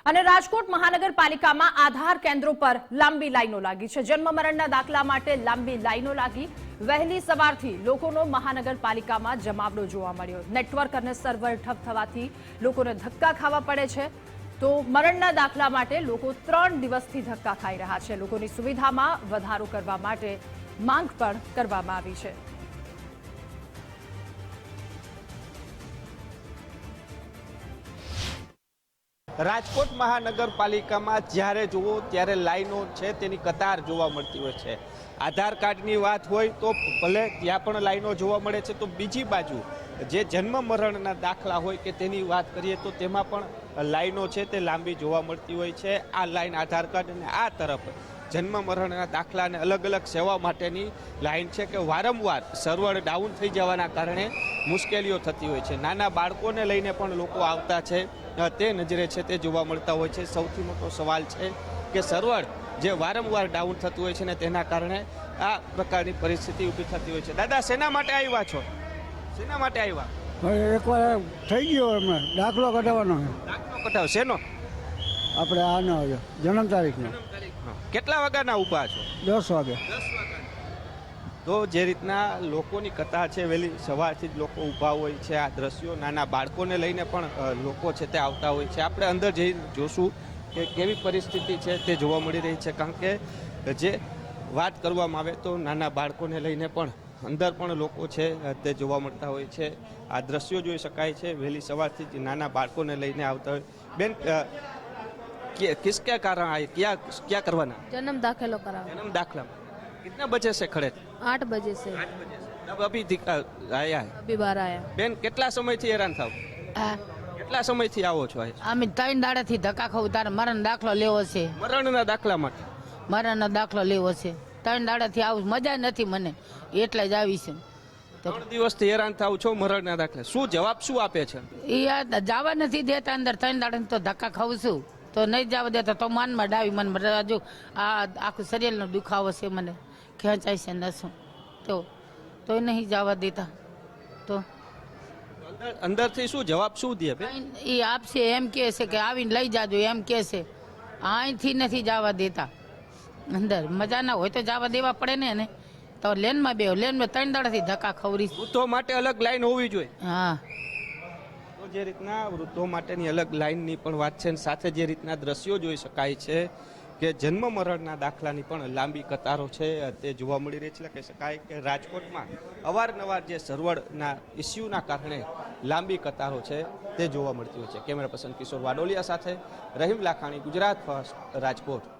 અને રાજકોટ મહાનગરપાલિકામાં આધાર કેન્દ્રો પર લાંબી લાઈનો લાગી છે। જન્મ મરણના દાખલા માટે લાંબી લાઈનો લાગી। વહેલી સવારથી લોકોનો મહાનગરપાલિકામાં જમાવડો જોવા મળ્યો। નેટવર્ક અને સર્વર ઠપ થવાથી લોકોને ધક્કા ખાવા પડે છે। તો મરણના દાખલા માટે લોકો 3 દિવસથી ધક્કા ખાઈ રહ્યા છે। લોકોની સુવિધામાં વધારો કરવા માટે માંગ પણ કરવામાં આવી છે। રાજકોટ મહાનગરપાલિકામાં જ્યારે જુઓ ત્યારે લાઈનો છે તેની કતાર જોવા મળતી હોય છે। આધાર કાર્ડની વાત હોય તો ભલે ત્યાં પણ લાઈનો જોવા મળે છે, તો બીજી બાજુ જે જન્મ મરણના દાખલા હોય કે તેની વાત કરીએ તો તેમાં પણ લાઈનો છે તે લાંબી જોવા મળતી હોય છે। આ લાઈન આધાર કાર્ડ અને આ તરફ જન્મ મરણના દાખલા અને અલગ અલગ સેવા માટેની લાઈન છે કે વારંવાર સર્વર ડાઉન થઈ જવાના કારણે મુશ્કેલીઓ થતી હોય છે। નાના બાળકોને લઈને પણ લોકો આવતા છે તે નજરે છે તે જોવા મળતા હોય છે। સૌથી મોટો સવાલ છે કે સર્વર જે વારંવાર ડાઉન થતું હોય છે ને તેના કારણે આ પ્રકારની પરિસ્થિતિ ઊભી થતી હોય છે। દાદા, શેના માટે આવ્યા છો? શેના માટે આવ્યા? એકવાર થઈ ગયો અમે દાખલો કઢાવવાનો છે। દાખલો કઢાવ શેનો? આપણે આનો જન્મ તારીખનો। કેટલા વાગ્યાના ઊભા છો? 10 વાગે। 10 વાગ્યા। તો જે રીતના લોકોની કતાર છે, વહેલી સવારથી જ લોકો ઊભા હોય છે। આ દ્રશ્યો નાના બાળકોને લઈને પણ લોકો છે તે આવતા હોય છે। આપણે અંદર જઈ જોશું કે કેવી પરિસ્થિતિ છે તે જોવા મળી રહી છે, કારણ કે જે વાત કરવામાં આવે તો નાના બાળકોને લઈને પણ અંદર પણ લોકો છે તે જોવા મળતા હોય છે। આ દ્રશ્યો જોઈ શકાય છે, વહેલી સવારથી જ નાના બાળકોને લઈને આવતા હોય। બેન, किसके कारण आए, क्या करवाना? जन्म दाखिलो कराओ। जन्म दाखला कितने बजे से खड़े थे? 8 बजे से। 8 बजे से। तब अभी आया है? अभी बार आया। बेन, કેટલા સમયથી હેરાન થાવ? કેટલા સમયથી આવો છો? અમે 3 દાડાથી ધક્કા ખાવ તારે મરણ દાખલો લેવો છે। મરણના દાખલા માટે? મરણનો દાખલો લેવો છે। 3 દાડાથી આવું મજા નથી મને, એટલે જ આવી છે। 3 દિવસથી હેરાન થાવ છો મરણના દાખલા। શું જવાબ શું આપે છે? એ જવા નથી દેતા અંદર। 3 દાડા તો ધક્કા ખાઉં છું તો નહીં જવા દેતા, તો માનમાં ડાવી મને હજુ આ આખું શરીરનો દુખાવો છે, મને ખેંચાય છે નસું, તો નહીં જવા દેતા। તો અંદરથી શું જવાબ શું દે? એ આપશે એમ કહે છે કે આવીને લઈ જાજો એમ કહે છે। અહીંથી નથી જવા દેતા અંદર। મજા ના હોય તો જવા દેવા પડે ને તો લેનમાં બે લેનમાં 3 દાડાથી ધક્કા ખવરી। વૃદ્ધો માટે અલગ લાઈન હોવી જોઈએ। હા, તો જે રીતના વૃદ્ધો માટેની અલગ લાઈનની પણ વાત છે, સાથે જે રીતના દ્રશ્યો જોઈ શકાય છે કે જન્મ મરણના દાખલાની પણ લાંબી કતારો છે તે જોવા મળી રહી છે। કહી શકાય કે રાજકોટમાં અવારનવાર જે સર્વરના ઇસ્યુના કારણે લાંબી કતારો છે તે જોવા મળતી હોય છે। કેમેરા પર્સન કિશોર વાડોલિયા સાથે રહીમ લાખાણી, ગુજરાત ફર્સ્ટ, રાજકોટ।